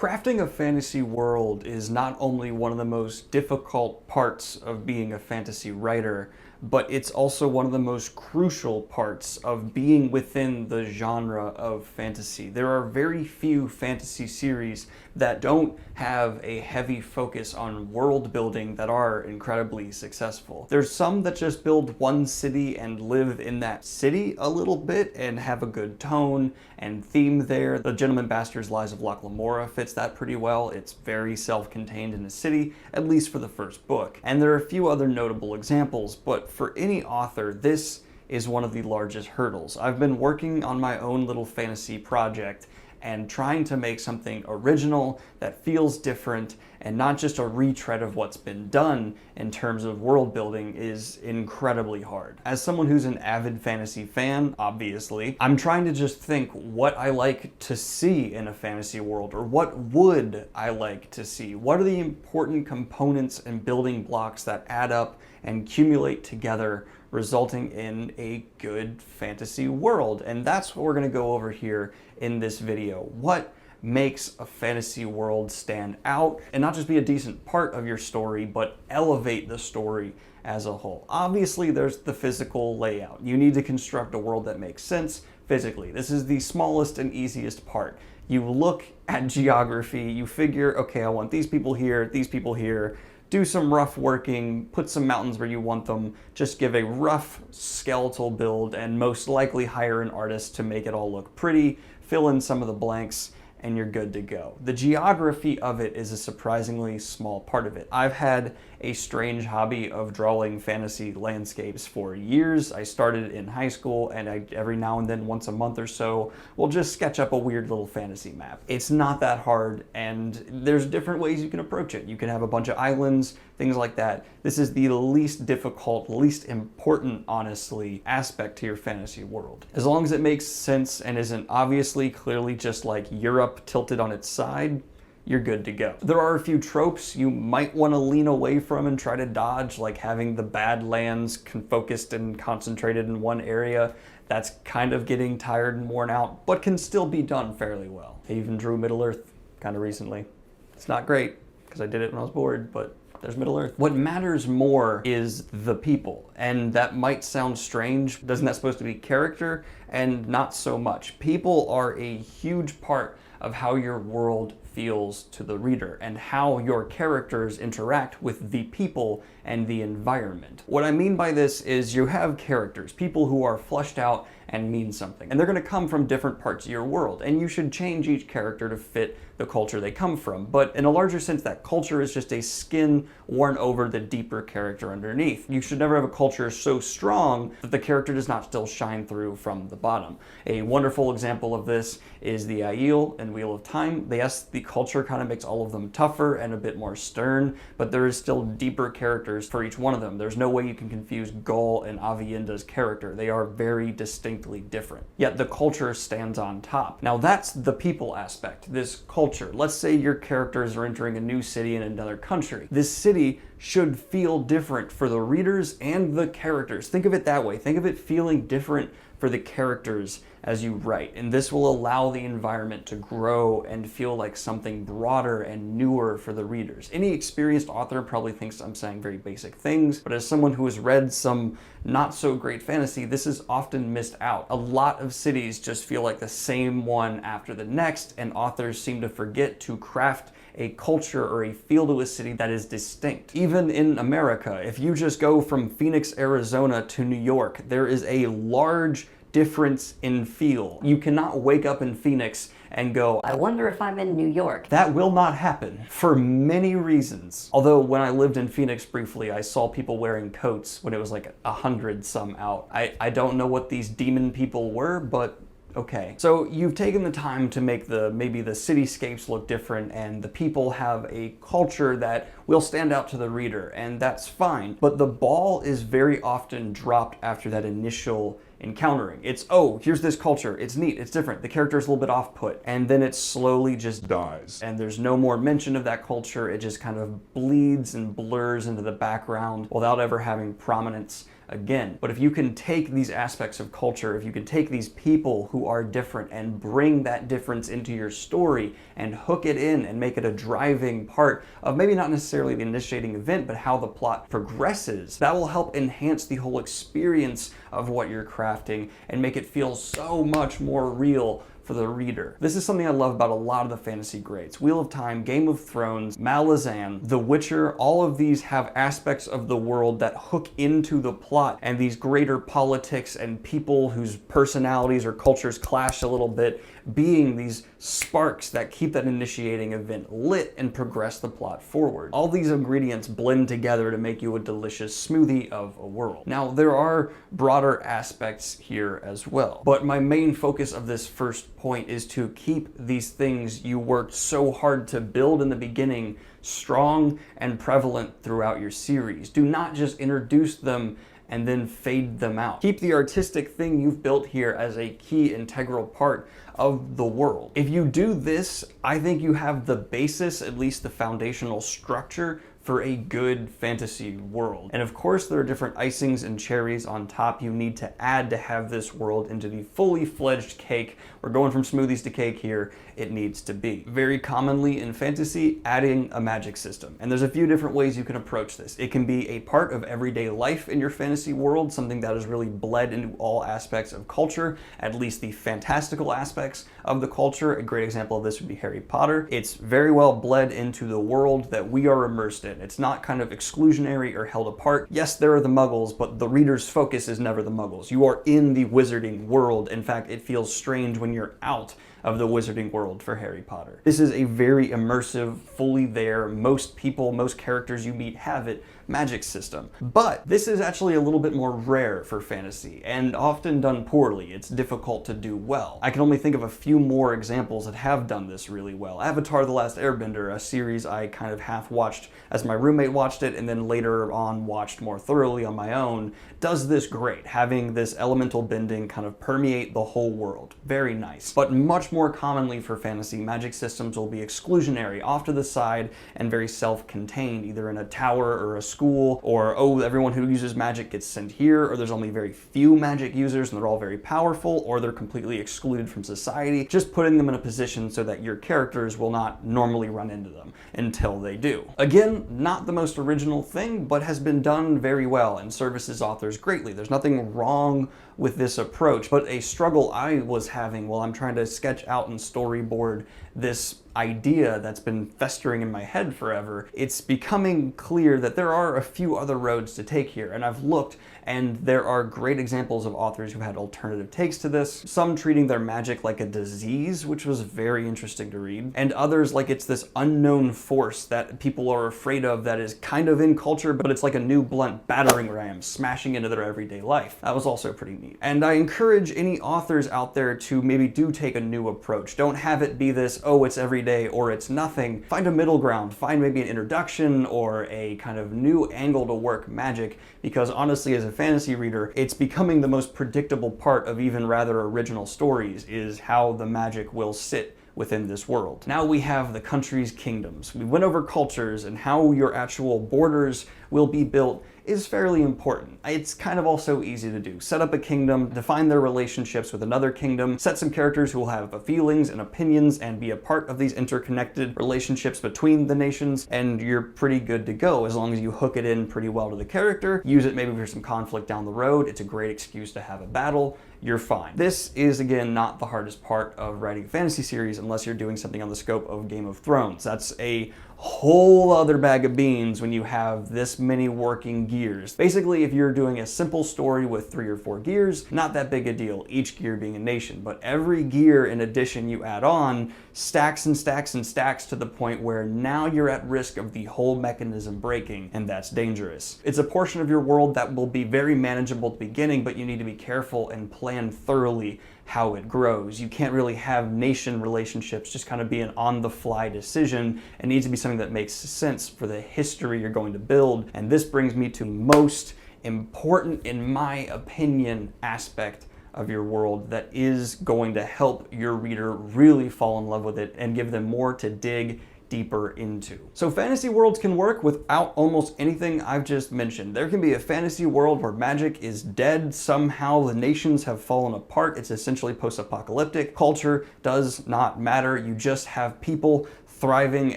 Crafting a fantasy world is not only one of the most difficult parts of being a fantasy writer, but it's also one of the most crucial parts of being within the genre of fantasy. There are very few fantasy series that don't have a heavy focus on world building that are incredibly successful. There's some that just build one city and live in that city a little bit and have a good tone and theme there. The Gentleman Bastard's Lies of Locke Lamora fits that pretty well. It's very self-contained in a city, at least for the first book. And there are a few other notable examples, but for any author, this is one of the largest hurdles. I've been working on my own little fantasy project and trying to make something original that feels different and not just a retread of what's been done in terms of world building is incredibly hard. As someone who's an avid fantasy fan, obviously, I'm trying to just think what I like to see in a fantasy world, or what would I like to see? What are the important components and building blocks that add up and accumulate together, resulting in a good fantasy world? And that's what we're gonna go over here in this video. What makes a fantasy world stand out and not just be a decent part of your story, but elevate the story as a whole? Obviously, there's the physical layout. You need to construct a world that makes sense physically. This is the smallest and easiest part. You look at geography, you figure, okay, I want these people here, do some rough working, put some mountains where you want them, just give a rough skeletal build, and most likely hire an artist to make it all look pretty, fill in some of the blanks, and you're good to go. The geography of it is a surprisingly small part of it. I've had a strange hobby of drawing fantasy landscapes for years. I started in high school, and every now and then, once a month or so, will just sketch up a weird little fantasy map. It's not that hard, and there's different ways you can approach it. You can have a bunch of islands, things like that. This is the least difficult, least important, honestly, aspect to your fantasy world. As long as it makes sense and isn't obviously clearly just like Europe tilted on its side, you're good to go. There are a few tropes you might want to lean away from and try to dodge, like having the Badlands focused and concentrated in one area. That's kind of getting tired and worn out, but can still be done fairly well. I even drew Middle-earth kind of recently. It's not great, because I did it when I was bored, but there's Middle-earth. What matters more is the people, and that might sound strange. Isn't that supposed to be character? And not so much. People are a huge part of how your world feels to the reader and how your characters interact with the people and the environment. What I mean by this is you have characters, people who are fleshed out and mean something, and they're going to come from different parts of your world, and you should change each character to fit the culture they come from. But in a larger sense, that culture is just a skin worn over the deeper character underneath. You should never have a culture so strong that the character does not still shine through from the bottom. A wonderful example of this is the Aiel and Wheel of Time. Yes, the culture kind of makes all of them tougher and a bit more stern, but there is still deeper characters for each one of them. There's no way you can confuse Gull and Avienda's character. They are very distinctly different, yet the culture stands on top. Now that's the people aspect, this culture. Let's say your characters are entering a new city in another country. This city should feel different for the readers and the characters. Think of it that way. Think of it feeling different for the characters as you write, and this will allow the environment to grow and feel like something broader and newer for the readers. Any experienced author probably thinks I'm saying very basic things, but as someone who has read some not so great fantasy, this is often missed out. A lot of cities just feel like the same one after the next, and authors seem to forget to craft a culture or a feel to a city that is distinct. Even in America, if you just go from Phoenix, Arizona to New York, there is a large difference in feel. You cannot wake up in Phoenix and go, I wonder if I'm in New York. That will not happen for many reasons. Although when I lived in Phoenix briefly, I saw people wearing coats when it was like 100 some out. I don't know what these demon people were, but okay. So you've taken the time to make maybe the cityscapes look different, and the people have a culture that will stand out to the reader, and that's fine. But the ball is very often dropped after that initial encountering. It's, oh, here's this culture, it's neat, it's different, the character's a little bit off-put, and then it slowly just dies. And there's no more mention of that culture, it just kind of bleeds and blurs into the background without ever having prominence. again. But if you can take these aspects of culture, if you can take these people who are different and bring that difference into your story and hook it in and make it a driving part of maybe not necessarily the initiating event, but how the plot progresses, that will help enhance the whole experience of what you're crafting and make it feel so much more real for the reader. This is something I love about a lot of the fantasy greats. Wheel of Time, Game of Thrones, Malazan, The Witcher, all of these have aspects of the world that hook into the plot and these greater politics and people whose personalities or cultures clash a little bit, being these sparks that keep that initiating event lit and progress the plot forward. All these ingredients blend together to make you a delicious smoothie of a world. Now, there are broader aspects here as well, but my main focus of this first point is to keep these things you worked so hard to build in the beginning strong and prevalent throughout your series. Do not just introduce them and then fade them out. Keep the artistic thing you've built here as a key integral part of the world. If you do this, I think you have the basis, at least the foundational structure, for a good fantasy world. And of course, there are different icings and cherries on top you need to add to have this world into the fully fledged cake. We're going from smoothies to cake here. It needs to be. Very commonly in fantasy, adding a magic system. And there's a few different ways you can approach this. It can be a part of everyday life in your fantasy world, something that is really bled into all aspects of culture, at least the fantastical aspects of the culture. A great example of this would be Harry Potter. It's very well bled into the world that we are immersed in. It's not kind of exclusionary or held apart. Yes, there are the muggles, but the reader's focus is never the muggles. You are in the wizarding world. In fact, it feels strange when you're out of the wizarding world for Harry Potter. This is a very immersive, fully there, most people, most characters you meet have it, magic system. But this is actually a little bit more rare for fantasy and often done poorly. It's difficult to do well. I can only think of a few more examples that have done this really well. Avatar: The Last Airbender, a series I kind of half watched as my roommate watched it and then later on watched more thoroughly on my own, does this great, having this elemental bending kind of permeate the whole world. Very nice. But much more commonly for fantasy, magic systems will be exclusionary, off to the side, and very self-contained, either in a tower or a school, or oh, everyone who uses magic gets sent here, or there's only very few magic users and they're all very powerful, or they're completely excluded from society, just putting them in a position so that your characters will not normally run into them until they do. Again, not the most original thing, but has been done very well and services authors greatly. There's nothing wrong with this approach, but a struggle I was having while I'm trying to sketch out and storyboard this idea that's been festering in my head forever, it's becoming clear that there are a few other roads to take here, and I've looked and there are great examples of authors who had alternative takes to this, some treating their magic like a disease, which was very interesting to read, and others like it's this unknown force that people are afraid of that is kind of in culture, but it's like a new blunt battering ram smashing into their everyday life. That was also pretty neat. And I encourage any authors out there to maybe do take a new approach. Don't have it be this, oh, it's every day or it's nothing. Find a middle ground. Find maybe an introduction or a kind of new angle to work magic, because honestly, as a fantasy reader, it's becoming the most predictable part of even rather original stories, is how the magic will sit within this world. Now we have the country's kingdoms. We went over cultures, and how your actual borders will be built is fairly important. It's kind of also easy to do. Set up a kingdom, define their relationships with another kingdom, set some characters who will have feelings and opinions and be a part of these interconnected relationships between the nations, and you're pretty good to go as long as you hook it in pretty well to the character, use it maybe for some conflict down the road. It's a great excuse to have a battle. You're fine. This is, again, not the hardest part of writing a fantasy series unless you're doing something on the scope of Game of Thrones. That's a whole other bag of beans when you have this many working gears. Basically, if you're doing a simple story with 3 or 4 gears, not that big a deal, each gear being a nation, but every gear in addition you add on stacks and stacks and stacks to the point where now you're at risk of the whole mechanism breaking, and that's dangerous. It's a portion of your world that will be very manageable at the beginning, but you need to be careful and plan thoroughly how it grows. You can't really have nation relationships just kind of be an on-the-fly decision. It needs to be something that makes sense for the history you're going to build. And this brings me to most important, in my opinion, aspect of your world that is going to help your reader really fall in love with it and give them more to dig, deeper into. So fantasy worlds can work without almost anything I've just mentioned. There can be a fantasy world where magic is dead. Somehow the nations have fallen apart. It's essentially post-apocalyptic. Culture does not matter. You just have people thriving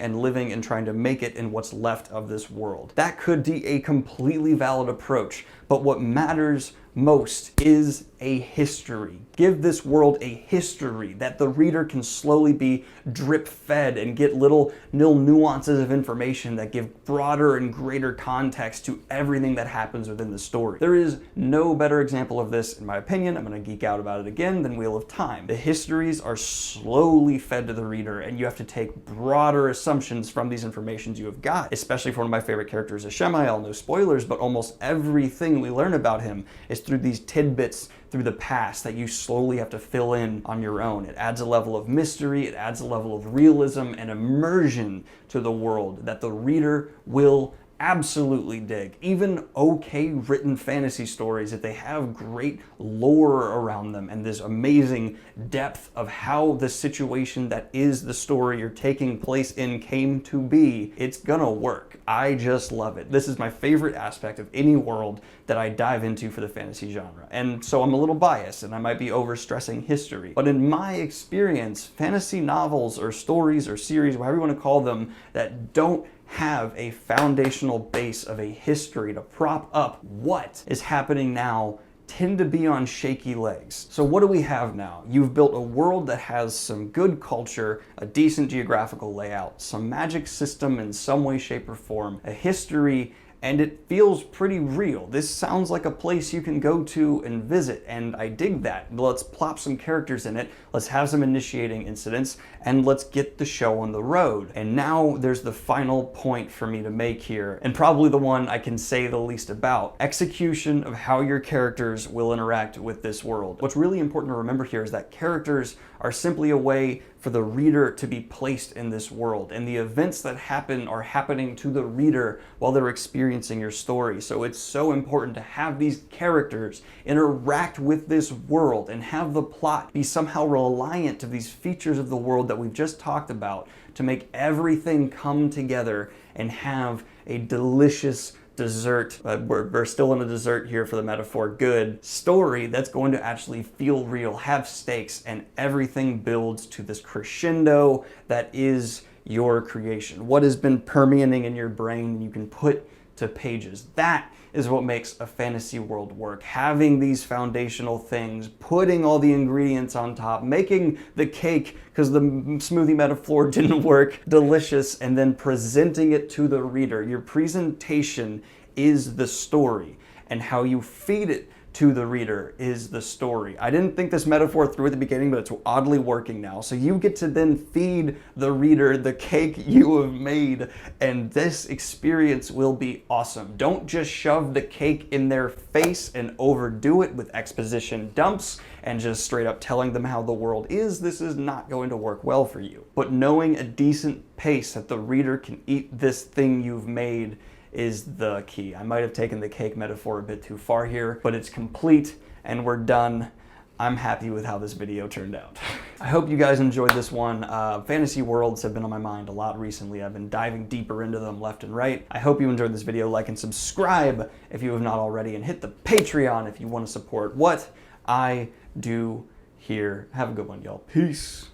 and living and trying to make it in what's left of this world. That could be a completely valid approach, but what matters most is a history. Give this world a history that the reader can slowly be drip fed and get little nuances of information that give broader and greater context to everything that happens within the story. There is no better example of this, in my opinion, I'm gonna geek out about it again, than Wheel of Time. The histories are slowly fed to the reader, and you have to take broader assumptions from these informations you have got, especially for one of my favorite characters, Ishemael. No spoilers, but almost everything we learn about him is through these tidbits through the past that you slowly have to fill in on your own. It adds a level of mystery, it adds a level of realism and immersion to the world that the reader will absolutely dig. Even okay written fantasy stories, if they have great lore around them and this amazing depth of how the situation that is the story you're taking place in came to be, it's gonna work. I just love it. This is my favorite aspect of any world that I dive into for the fantasy genre. And so I'm a little biased and I might be overstressing history, but in my experience, fantasy novels or stories or series, whatever you want to call them, that don't have a foundational base of a history to prop up what is happening now tend to be on shaky legs. So what do we have now? You've built a world that has some good culture, a decent geographical layout, some magic system in some way, shape, or form, a history, and it feels pretty real. This sounds like a place you can go to and visit, and I dig that. Let's plop some characters in it, let's have some initiating incidents, and let's get the show on the road. And now there's the final point for me to make here, and probably the one I can say the least about. Execution of how your characters will interact with this world. What's really important to remember here is that characters are simply a way for the reader to be placed in this world, and the events that happen are happening to the reader while they're experiencing your story. So it's so important to have these characters interact with this world and have the plot be somehow reliant to these features of the world that we've just talked about to make everything come together and have a delicious dessert, we're still in a dessert here for the metaphor, good story that's going to actually feel real, have stakes, and everything builds to this crescendo that is your creation. What has been permeating in your brain you can put to pages. That is what makes a fantasy world work. Having these foundational things, putting all the ingredients on top, making the cake, because the smoothie metaphor didn't work, delicious, and then presenting it to the reader. Your presentation is the story, and how you feed it to the reader is the story. I didn't think this metaphor through at the beginning, but it's oddly working now. So you get to then feed the reader the cake you have made, and this experience will be awesome. Don't just shove the cake in their face and overdo it with exposition dumps and just straight up telling them how the world is. This is not going to work well for you. But knowing a decent pace that the reader can eat this thing you've made is the key. I might have taken the cake metaphor a bit too far here, but it's complete and we're done. I'm happy with how this video turned out. I hope you guys enjoyed this one. Fantasy worlds have been on my mind a lot recently. I've been diving deeper into them left and right. I hope you enjoyed this video. Like and subscribe if you have not already, and hit the Patreon if you want to support what I do here. Have a good one, y'all. Peace.